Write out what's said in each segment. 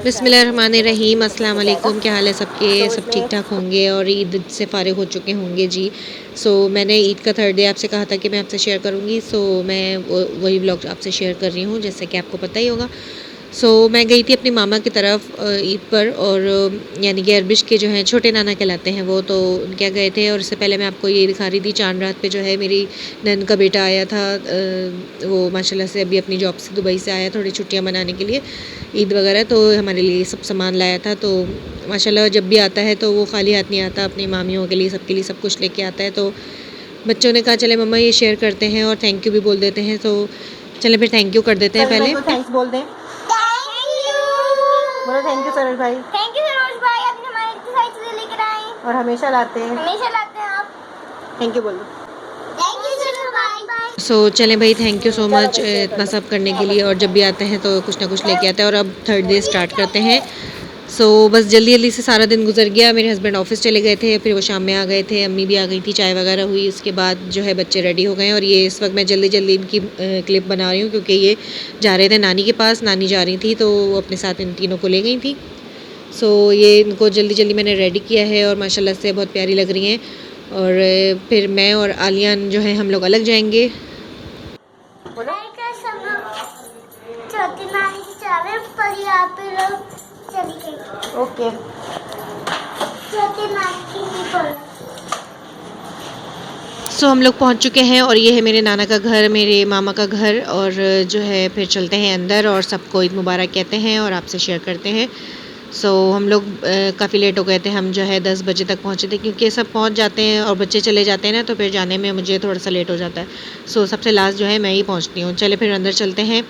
बिस्मिल्लाहिर्रहमानिर्रहीम, अस्सलाम वालेकुम। क्या हाल है सबके? सब ठीक ठाक होंगे और ईद से फ़ारिग हो चुके होंगे जी। मैंने ईद का थर्ड डे आपसे कहा था कि मैं आपसे शेयर करूँगी। मैं वही व्लॉग आपसे शेयर कर रही हूँ, जैसे कि आपको पता ही होगा। मैं गई थी अपनी मामा की तरफ ईद पर, और यानी कि अरबिश के जो हैं छोटे नाना कहलाते हैं वो, तो उनके यहाँ गए थे। और इससे पहले मैं आपको ये दिखा रही थी, चांद रात पे जो है मेरी नंद का बेटा आया था। वो माशाल्लाह से अभी अपनी जॉब से दुबई से आया, थोड़ी छुट्टियाँ मनाने के लिए ईद वगैरह, तो हमारे लिए सब सामान लाया था। तो माशाल्लाह जब भी आता है तो वो खाली हाथ नहीं आता, अपनी मामियों के लिए सबके लिए सब कुछ लेके आता है। तो बच्चों ने कहा चले मम्मा ये शेयर करते हैं और थैंक यू भी बोल देते हैं। तो चले फिर थैंक यू कर देते हैं पहले। थैंक्स बोल दें। बोलो थैंक यू सरोज भाई। थैंक यू सरोज भाई, आपने हमारे इतनी सारी चीजें लेकर आए और हमेशा लाते हैं। आप। थैंक यू बोलो। थैंक यू सरोज भाई। चलें भाई, थैंक यू सो मच इतना सब करने के लिए। और जब भी आते हैं तो कुछ ना कुछ लेके आते हैं। और अब थर्ड डे स्टार्ट करते हैं। बस जल्दी जल्दी से सारा दिन गुजर गया। मेरे हस्बैंड ऑफिस चले गए थे, फिर वो शाम में आ गए थे, अम्मी भी आ गई थी, चाय वगैरह हुई। इसके बाद जो है बच्चे रेडी हो गए। और ये इस वक्त मैं जल्दी जल्दी इनकी क्लिप बना रही हूँ, क्योंकि ये जा रहे थे नानी के पास, नानी जा रही थी तो वो अपने साथ इन तीनों को ले गई थी। ये इनको जल्दी जल्दी मैंने रेडी किया है और माशाल्लाह से बहुत प्यारी लग रही हैं। और फिर मैं और आलियान जो है हम लोग अलग जाएंगे। चौथी नानी की चाबी पर यहाँ पे लोग चली गई। ओके। चौथी नानी की पर। हम लोग पहुंच चुके हैं और ये है मेरे नाना का घर, मेरे मामा का घर। और जो है फिर चलते हैं अंदर और सबको ईद मुबारक कहते हैं और आपसे शेयर करते हैं। हम लोग काफ़ी लेट हो गए थे। हम जो है 10 बजे तक पहुँचे थे, क्योंकि सब पहुँच जाते हैं और बच्चे चले जाते हैं ना, तो फिर जाने में मुझे थोड़ा सा लेट हो जाता है। सबसे लास्ट जो है मैं ही पहुँचती हूँ। चले फिर अंदर चलते हैं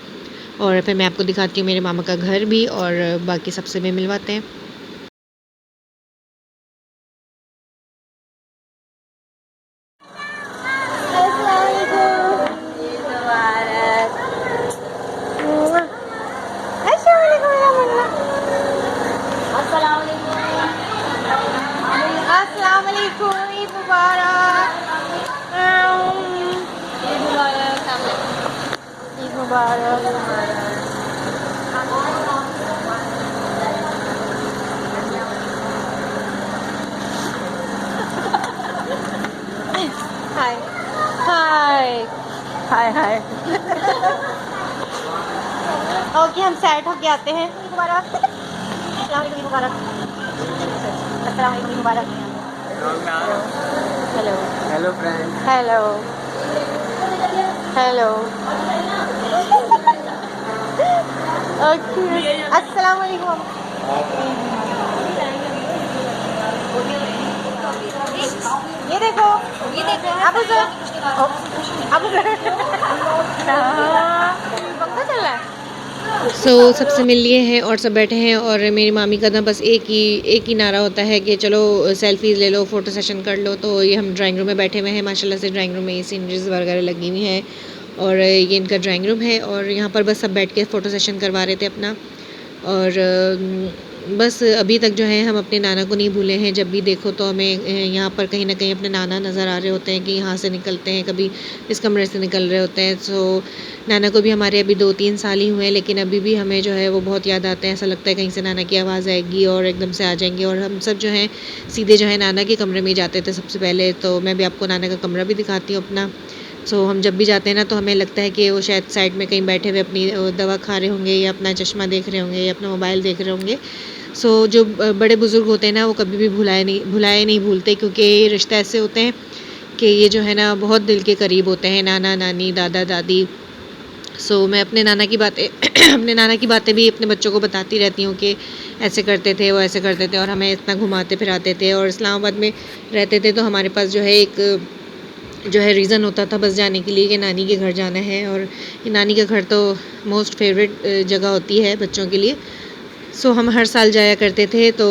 और फिर मैं आपको दिखाती हूँ मेरे मामा का घर भी, और बाकी सबसे भी मिलवाते हैं। अस्सलाम वालेकुम, ईद मुबारक। ईद मुबारक। हाय हाय हाय हाय। ओके, हम सेट होके आते हैं। ईद मुबारक। अस्सलाम वालेकुम, ईद मुबारक। अस्सलाम वालेकुम, ईद मुबारक। Hello hello friend. Hello hello. Okay, अस्सलाम वालेकुम। ये देखो अब अब पंखा चल रहा है। सबसे मिल लिए हैं और सब बैठे हैं। और मेरी मामी का ना बस एक ही नारा होता है कि चलो सेल्फीज़ ले लो, फ़ोटो सेशन कर लो। तो ये हम ड्राइंग रूम में बैठे हुए हैं। माशाल्लाह से ड्राइंग रूम में ये सीनरीज़ वगैरह लगी हुई हैं और ये इनका ड्राइंग रूम है। और यहाँ पर बस सब बैठ के फ़ोटो सेशन करवा रहे थे अपना। और बस अभी तक जो है हम अपने नाना को नहीं भूले हैं। जब भी देखो तो हमें यहाँ पर कहीं ना कहीं अपने नाना नज़र आ रहे होते हैं, कि यहाँ से निकलते हैं, कभी इस कमरे से निकल रहे होते हैं। नाना को भी हमारे अभी 2-3 साल ही हुए हैं, लेकिन अभी भी हमें जो है वो बहुत याद आते हैं। ऐसा लगता है कहीं से नाना की आवाज़ आएगी और एकदम से आ जाएंगे। और हम सब जो हैं सीधे जो है नाना के कमरे में ही जाते थे सबसे पहले। तो मैं भी आपको नाना का कमरा भी दिखाती हूँ अपना। हम जब भी जाते हैं ना, तो हमें लगता है कि वो शायद साइड में कहीं बैठे हुए अपनी दवा खा रहे होंगे, या अपना चश्मा देख रहे होंगे, या अपना मोबाइल देख रहे होंगे। जो बड़े बुज़ुर्ग होते हैं ना, वो कभी भी भुलाए नहीं भूलते, क्योंकि ये रिश्ते ऐसे होते हैं कि ये जो है ना बहुत दिल के करीब होते हैं, नाना नानी दादा दादी। मैं अपने नाना की बातें अपने नाना की बातें भी अपने बच्चों को बताती रहती हूँ कि ऐसे करते थे, वो ऐसे करते थे, और हमें इतना घुमाते फिराते थे। और इस्लामाबाद में रहते थे तो हमारे पास जो है एक जो है रीज़न होता था बस जाने के लिए, कि नानी के घर जाना है। और ये नानी का घर तो मोस्ट फेवरेट जगह होती है बच्चों के लिए। हम हर साल जाया करते थे। तो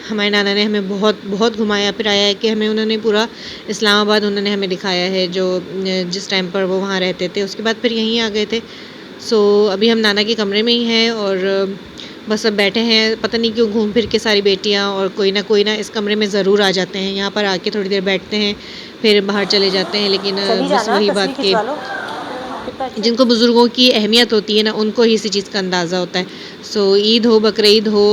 हमारे नाना ने हमें बहुत बहुत घुमाया फिराया है, कि उन्होंने पूरा इस्लामाबाद उन्होंने हमें दिखाया है, जो जिस टाइम पर वो वहाँ रहते थे। उसके बाद फिर यहीं आ गए थे। अभी हम नाना के कमरे में ही हैं और बस अब बैठे हैं। पता नहीं क्यों घूम फिर के सारी बेटियाँ और कोई ना इस कमरे में ज़रूर आ जाते हैं। यहाँ पर आके थोड़ी देर बैठते हैं, फिर बाहर चले जाते हैं। लेकिन चली बस जाना, वही तस्वीर बात कि खिंचवा लो। जिनको बुज़ुर्गों की अहमियत होती है ना, उनको ही इसी चीज़ का अंदाज़ा होता है। सो ईद हो, बकरीद हो,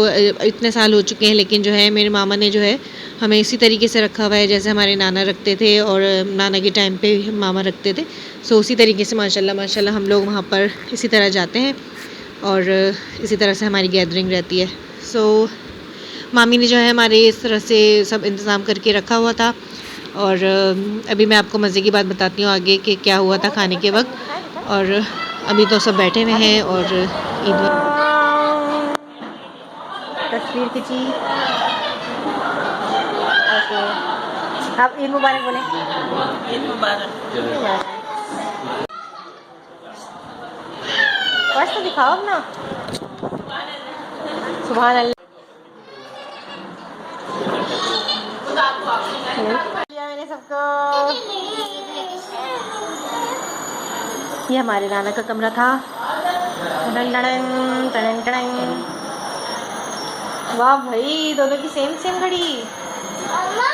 इतने साल हो चुके हैं, लेकिन जो है मेरे मामा ने जो है हमें इसी तरीके से रखा हुआ है जैसे हमारे नाना रखते थे और नाना के टाइम पे मामा रखते थे। सो उसी तरीके से माशाल्लाह माशाल्लाह हम लोग वहाँ पर इसी तरह जाते हैं और इसी तरह से हमारी गैदरिंग रहती है। सो मामी ने जो है हमारे इस तरह से सब इंतज़ाम करके रखा हुआ था और अभी मैं आपको मज़े की बात बताती हूँ आगे कि क्या हुआ था खाने के वक्त। और अभी तो सब बैठे हुए हैं और ईद तस्वीर खींची। ओके, आप ईद मुबारक बोले। ईद मुबारक। बस तो दिखाओ अपना। सुभान अल्लाह। मैंने सबको, ये हमारे नाना का कमरा था। टन टन टन टन। वाह भाई, दोनों की सेम सेम घड़ी। अम्मा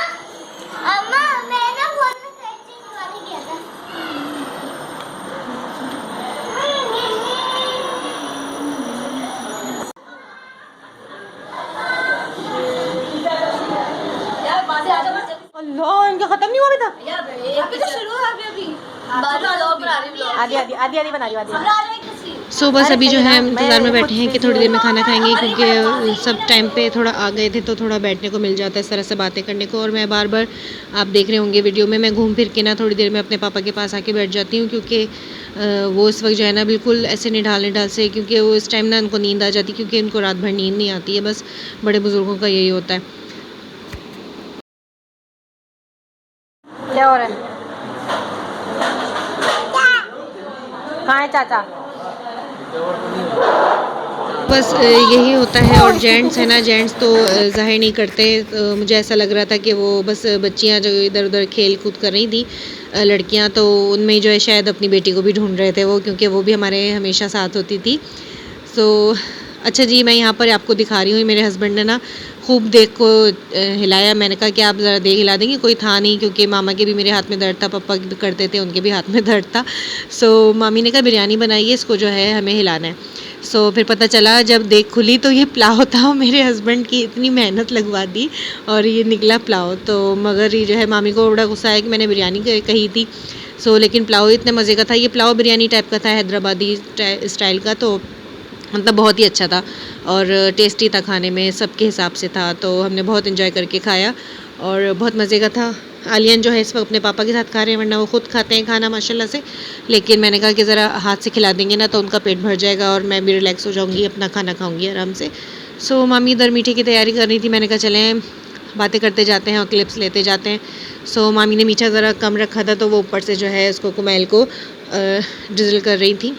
अम्मा मैं ना फोन में सेटिंग वाली किया था। अल्लाह, इनका खत्म नहीं हुआ अभी तक। अभी तो शुरू है अभी आधी आधी आधी आधी बना रही हूँ, आधी। सो बस अभी जो है हम इंतज़ार में बैठे हैं कि थोड़ी देर में खाना खाएंगे, क्योंकि सब टाइम पे थोड़ा आ गए थे तो थोड़ा बैठने को मिल जाता है इस तरह से बातें करने को। और मैं बार बार, आप देख रहे होंगे वीडियो में, मैं घूम फिर के ना थोड़ी देर में अपने पापा के पास आके बैठ जाती हूँ, क्योंकि वो इस वक्त जो है ना बिल्कुल ऐसे निढाल से, क्योंकि वो इस टाइम ना उनको नींद आ जाती, क्योंकि उनको रात भर नींद नहीं आती है। बस बड़े बुज़ुर्गों का यही होता है। क्या हो रहा है? कहाँ है चाचा? बस यही होता है। और जेंट्स है ना, जेंट्स तो ज़ाहिर नहीं करते। तो मुझे ऐसा लग रहा था कि वो बस बच्चियां जो इधर उधर खेल कूद कर रही थी, लड़कियां, तो उनमें जो है शायद अपनी बेटी को भी ढूंढ रहे थे वो, क्योंकि वो भी हमारे हमेशा साथ होती थी। सो अच्छा जी, मैं यहाँ पर आपको दिखा रही हूँ, मेरे हस्बैंड ने ना खूब देख को हिलाया। मैंने कहा कि आप ज़रा देख हिला देंगे, कोई था नहीं, क्योंकि मामा के भी मेरे हाथ में दर्द था, पापा करते थे उनके भी हाथ में दर्द था। सो मामी ने कहा बिरयानी बनाइए, इसको जो है हमें हिलाना है। सो फिर पता चला जब देख खुली तो ये पुलाव था। मेरे हस्बैंड की इतनी मेहनत लगवा दी और ये निकला पुलाव। तो मगर ये जो है मामी को बड़ा गुस्सा आया कि मैंने बिरयानी कही थी। सो लेकिन पुलाव इतने मज़े का था, ये पुलाव बिरयानी टाइप का था, हैदराबादी स्टाइल का, तो मतलब बहुत ही अच्छा था और टेस्टी था, खाने में सबके हिसाब से था। तो हमने बहुत इन्जॉय करके खाया और बहुत मज़े का था। आलियन जो है इस वक्त अपने पापा के साथ खा रहे हैं, वरना वो खुद खाते हैं खाना माशाल्लाह से। लेकिन मैंने कहा कि ज़रा हाथ से खिला देंगे ना तो उनका पेट भर जाएगा और मैं भी रिलैक्स हो जाऊँगी, अपना खाना खाऊँगी आराम से। सो मामी इधर मीठे की तैयारी कर रही थी, मैंने कहा चलें बातें करते जाते हैं और क्लिप्स लेते जाते हैं। सो मामी ने मीठा ज़रा कम रखा था, तो वो ऊपर से जो है उसको कुमैल को ड्रिज़ल कर रही थी।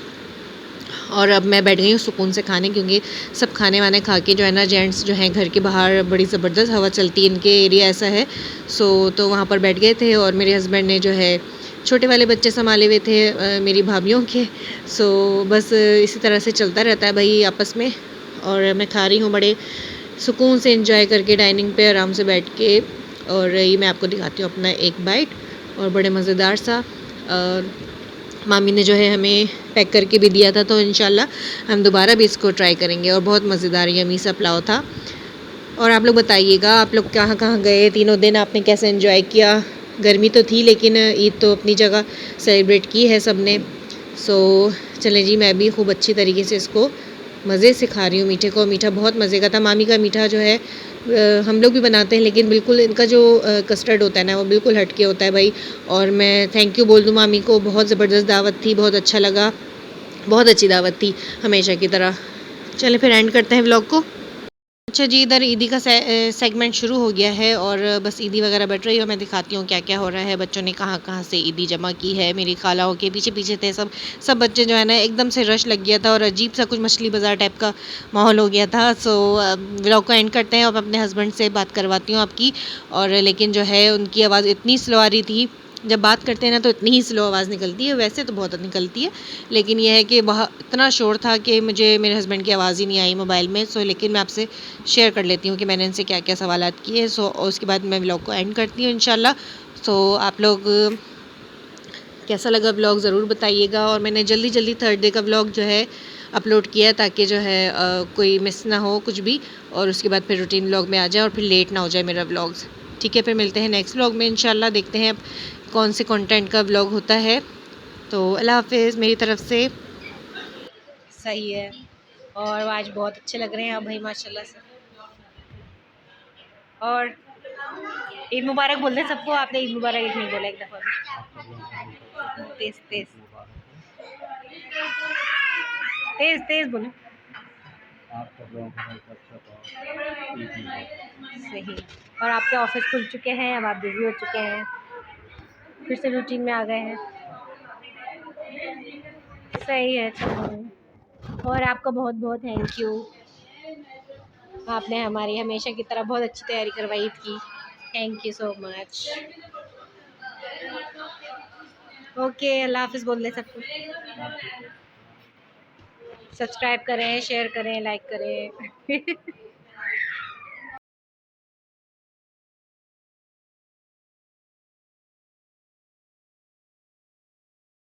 और अब मैं बैठ गई हूँ सुकून से खाने, क्योंकि सब खाने वाने खा के जो है ना, जेंट्स जो हैं घर के बाहर बड़ी ज़बरदस्त हवा चलती है, इनके एरिया ऐसा है। सो तो वहाँ पर बैठ गए थे और मेरे हस्बैंड ने जो है छोटे वाले बच्चे संभाले हुए थे मेरी भाभीयों के। सो बस इसी तरह से चलता रहता है भाई आपस में। और मैं खा रही हूँ बड़े सुकून से एंजॉय करके डाइनिंग पे आराम से बैठ के। और ये मैं आपको दिखाती हूँ अपना एक बाइट, और बड़े मज़ेदार सा मामी ने जो है हमें पैक करके भी दिया था, तो इंशाल्लाह हम दोबारा भी इसको ट्राई करेंगे। और बहुत मज़ेदार यमी सा पुलाव था। और आप लोग बताइएगा, आप लोग कहाँ कहाँ गए तीनों दिन, आपने कैसे एंजॉय किया? गर्मी तो थी लेकिन ईद तो अपनी जगह सेलिब्रेट की है सब ने। सो चलें जी, मैं भी खूब अच्छी तरीके से इसको मज़े से खा रही हूँ मीठे को। मीठा बहुत मज़े का था। मामी का मीठा जो है हम लोग भी बनाते हैं, लेकिन बिल्कुल इनका जो कस्टर्ड होता है ना, वो बिल्कुल हटके होता है भाई। और मैं थैंक यू बोल दूँ मामी को, बहुत ज़बरदस्त दावत थी, बहुत अच्छा लगा, बहुत अच्छी दावत थी हमेशा की तरह। चलें फिर एंड करते हैं व्लॉग को। अच्छा जी, इधर ईदी का सेगमेंट शुरू हो गया है और बस ईदी वगैरह बट रही है। मैं दिखाती हूँ क्या क्या हो रहा है। बच्चों ने कहाँ कहाँ से ईदी जमा की है। मेरी खालाओं के पीछे पीछे थे सब बच्चे जो है ना, एकदम से रश लग गया था और अजीब सा कुछ मछली बाज़ार टाइप का माहौल हो गया था। सो व्लॉग को एंड करते हैं और अपने हस्बैंड से बात करवाती हूँ आपकी। और लेकिन जो है उनकी आवाज़ इतनी स्लो आ रही थी, जब बात करते हैं ना तो इतनी ही स्लो आवाज़ निकलती है, वैसे तो बहुत निकलती है, लेकिन यह है कि बहुत इतना शोर था कि मुझे मेरे हस्बैंड की आवाज़ ही नहीं आई मोबाइल में। सो लेकिन मैं आपसे शेयर कर लेती हूँ कि मैंने इनसे क्या क्या सवालात किए। सो उसके बाद मैं व्लॉग को एंड करती हूँ इंशाल्लाह। सो आप लोग कैसा लगा व्लॉग ज़रूर बताइएगा। और मैंने जल्दी जल्दी थर्ड डे का व्लॉग जो है अपलोड किया ताकि जो है कोई मिस ना हो कुछ भी, और उसके बाद फिर रूटीन व्लॉग में आ जाए और फिर लेट ना हो जाए मेरा व्लॉग्स। ठीक है, फिर मिलते हैं नेक्स्ट व्लॉग में इंशाल्लाह। देखते हैं अब कौन से कंटेंट का व्लॉग होता है। तो अल्लाह हाफिज़ मेरी तरफ से। सही है, और आज बहुत अच्छे लग रहे हैं आप भाई माशाल्लाह से। और ईद मुबारक बोल दें सबको। आपने ईद मुबारक एक नहीं बोला एक दफ़ा भी। तेज तेज तेज तेज बोलो। सही। और आपके ऑफिस खुल चुके हैं, अब आप बिज़ी हो चुके हैं, फिर से रूटीन में आ गए हैं। सही है, चलो। और आपका बहुत बहुत थैंक यू, आपने हमारी हमेशा की तरह बहुत अच्छी तैयारी करवाई ईद की। Thank you so much. Okay, Allah हाफिज़ बोल दे सबको। सब्सक्राइब करें, शेयर करें, लाइक करें।